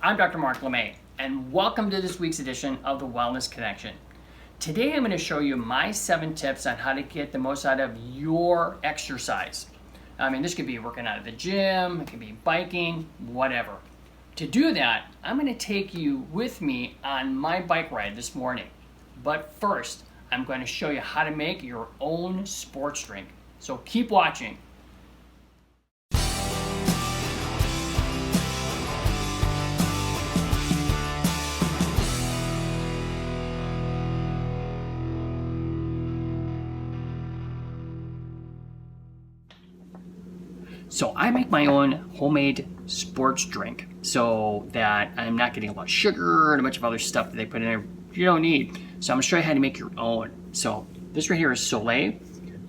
I'm Dr. Mark LeMay, and welcome to this week's edition of the Wellness Connection. Today I'm going to show you my 7 tips on how to get the most out of your exercise. I mean, this could be working out at the gym, it could be biking, whatever. To do that, I'm going to take you with me on my bike ride this morning. But first, I'm going to show you how to make your own sports drink. So keep watching. So I make my own homemade sports drink so that I'm not getting a lot of sugar and a bunch of other stuff that they put in there you don't need. So I'm going to show you how to make your own. So this right here is Soleil.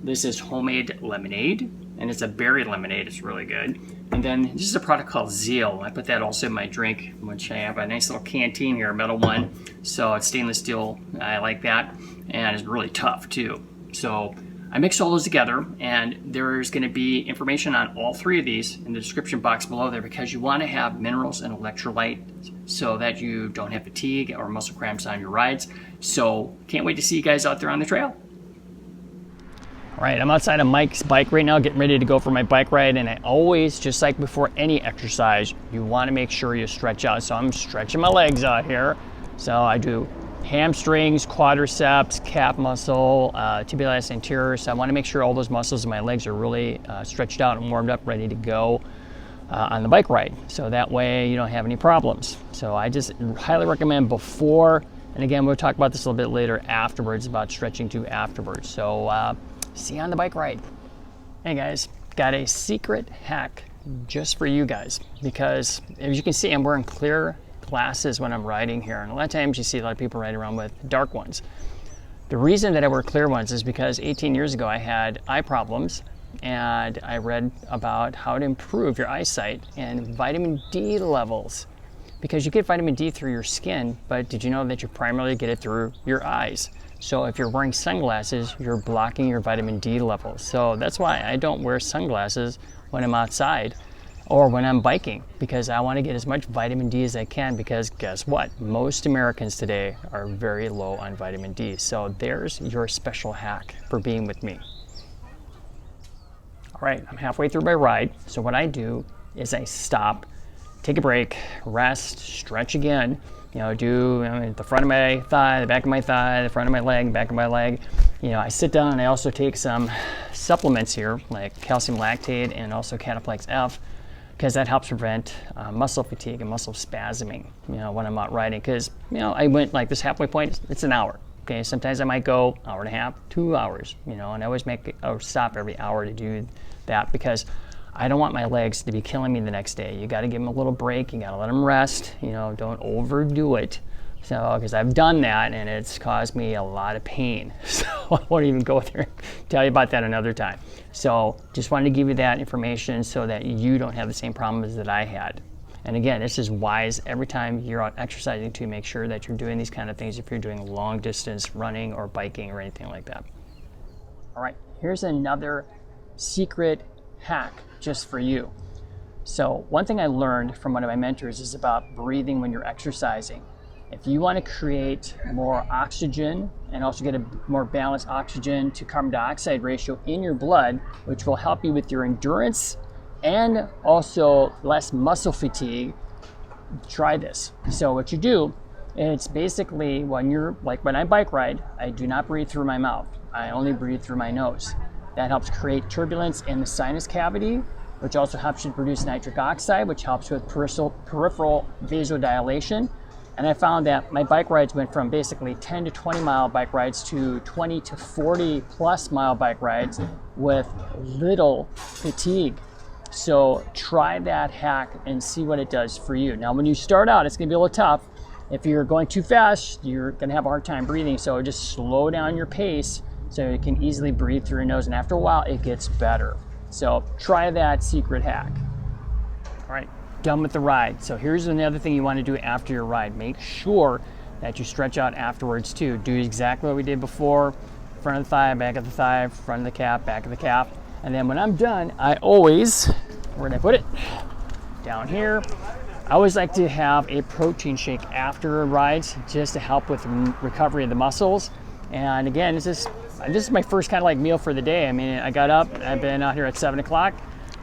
This is homemade lemonade, and it's a berry lemonade. It's really good. And then this is a product called Zeal. I put that also in my drink, which I have a nice little canteen here, a metal one. So it's stainless steel. I like that. And it's really tough too. So I mix all those together, and there's going to be information on all 3 of these in the description box below there because you want to have minerals and electrolyte so that you don't have fatigue or muscle cramps on your rides. So can't wait to see you guys out there on the trail. All right, I'm outside of Mike's bike right now getting ready to go for my bike ride, and I always, just like before any exercise, you want to make sure you stretch out. So I'm stretching my legs out here. So I do hamstrings, quadriceps, calf muscle, tibialis anterior. So I want to make sure all those muscles in my legs are really stretched out and warmed up, ready to go on the bike ride. So that way you don't have any problems. So I just highly recommend before, and again, we'll talk about this a little bit later afterwards about stretching too afterwards. So see you on the bike ride. Hey guys, got a secret hack just for you guys because as you can see, I'm wearing clear glasses when I'm riding here, and a lot of times you see a lot of people riding around with dark ones. The reason that I wear clear ones is because 18 years ago I had eye problems, and I read about how to improve your eyesight and vitamin D levels, because you get vitamin D through your skin, but did you know that you primarily get it through your eyes? So if you're wearing sunglasses, you're blocking your vitamin D levels. So that's why I don't wear sunglasses when I'm outside or when I'm biking, because I want to get as much vitamin D as I can, because guess what? Most Americans today are very low on vitamin D. So there's your special hack for being with me. All right, I'm halfway through my ride. So what I do is I stop, take a break, rest, stretch again, do the front of my thigh, the back of my thigh, the front of my leg, back of my leg. I sit down and I also take some supplements here, like calcium lactate and also Cataplex F, because that helps prevent muscle fatigue and muscle spasming, when I'm out riding. Because, I went like this halfway point, it's an hour. Okay, sometimes I might go hour and a half, 2 hours, and I always make a stop every hour to do that because I don't want my legs to be killing me the next day. You got to give them a little break. You got to let them rest. Don't overdo it. So, because I've done that and it's caused me a lot of pain. So I won't even go there and tell you about that another time. So just wanted to give you that information so that you don't have the same problems that I had. And again, this is wise every time you're out exercising to make sure that you're doing these kind of things if you're doing long distance running or biking or anything like that. All right, here's another secret hack just for you. So one thing I learned from one of my mentors is about breathing when you're exercising. If you want to create more oxygen and also get a more balanced oxygen to carbon dioxide ratio in your blood, which will help you with your endurance and also less muscle fatigue, try this. So what you do, it's basically when I bike ride, I do not breathe through my mouth. I only breathe through my nose. That helps create turbulence in the sinus cavity, which also helps you produce nitric oxide, which helps with peripheral vasodilation. And I found that my bike rides went from basically 10 to 20 mile bike rides to 20 to 40 plus mile bike rides with little fatigue. So try that hack and see what it does for you. Now, when you start out, it's gonna be a little tough. If you're going too fast, you're gonna have a hard time breathing. So just slow down your pace so you can easily breathe through your nose. And after a while, it gets better. So try that secret hack. All right. Done with the ride. So here's another thing you want to do after your ride. Make sure that you stretch out afterwards too. Do exactly what we did before. Front of the thigh, back of the thigh, front of the calf, back of the calf. And then when I'm done, I always, where did I put it? Down here. I always like to have a protein shake after rides just to help with recovery of the muscles. And again, this is my first kind of like meal for the day. I mean, I got up, I've been out here at 7 o'clock,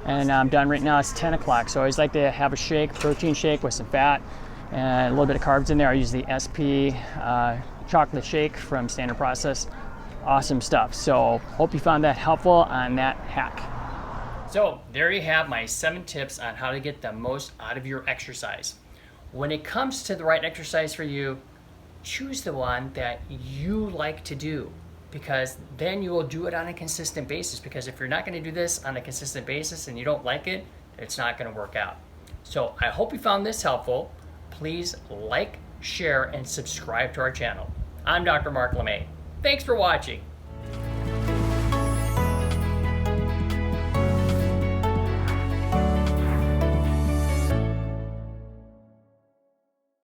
and I'm done right now. It's 10 o'clock. So I always like to have a shake, protein shake with some fat and a little bit of carbs in there. I use the SP chocolate shake from Standard Process. Awesome stuff. So hope you found that helpful on that hack. So there you have my 7 tips on how to get the most out of your exercise. When it comes to the right exercise for you, choose the one that you like to do, because then you will do it on a consistent basis. Because if you're not going to do this on a consistent basis and you don't like it, it's not going to work out. So I hope you found this helpful. Please like, share, and subscribe to our channel. I'm Dr. Mark LeMay. Thanks for watching.